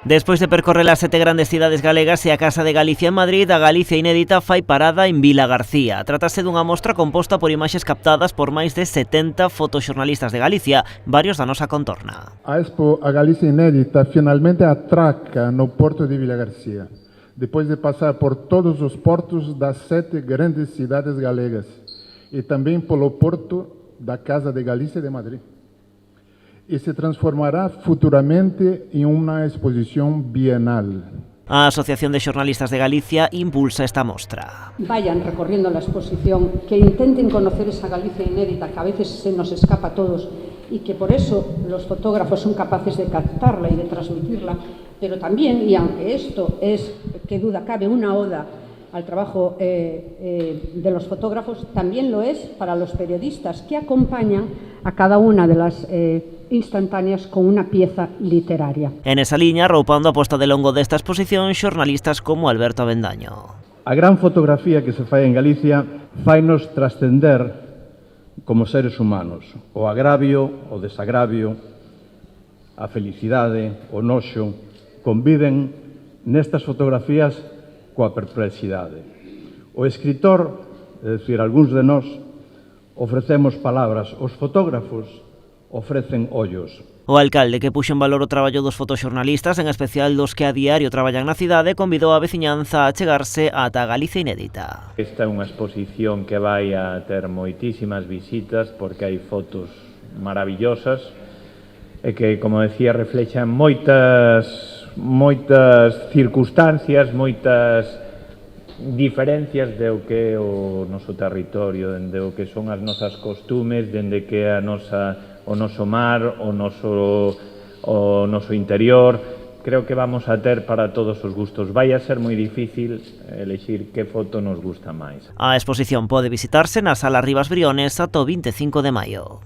Despois de percorrer as 7 grandes cidades galegas e a Casa de Galicia en Madrid, a Galicia Inédita fai parada en Vila García. Trátase dunha mostra composta por imaxes captadas por máis de 70 fotoxornalistas de Galicia, varios da nosa contorna. A Expo A Galicia Inédita finalmente atraca no porto de Vila García, depois de passar por todos os portos das 7 grandes cidades galegas e também pelo porto da Casa de Galicia de Madrid. E se transformará futuramente en una exposición bienal. A Asociación de Xornalistas de Galicia impulsa esta mostra. Vayan recorriendo la exposición, que intenten conocer esa Galicia inédita que a veces se nos escapa a todos y que por eso los fotógrafos son capaces de captarla y de transmitirla, pero también, y aunque esto es, que duda cabe, una oda al trabajo de los fotógrafos, también lo es para los periodistas que acompañan a cada una de las instantáneas con una pieza literaria. En esa liña, roupando a posta de longo desta exposición, xornalistas como Alberto Avendaño. A gran fotografía que se fai en Galicia fainos trascender como seres humanos. O agravio, o desagravio, a felicidade, o noxo, conviven nestas fotografías coa perplexidade. O escritor, é dicir, algúns de nós, ofrecemos palabras, os fotógrafos ofrecen ollos. O alcalde, que puxo en valor o traballo dos fotoxornalistas, en especial dos que a diario traballan na cidade, convidou a veciñanza a chegarse ata a Galicia Inédita. Esta é unha exposición que vai a ter moitísimas visitas porque hai fotos maravillosas e que, como decía, reflexan moitas circunstancias, moitas diferencias de o que é o noso territorio, dende o que son as nosas costumes, dende que é o noso mar, o noso interior. Creo que vamos a ter para todos os gustos. Vai a ser moi difícil elegir que foto nos gusta máis. A exposición pode visitarse na Sala Rivas Briones ata o 25 de maio.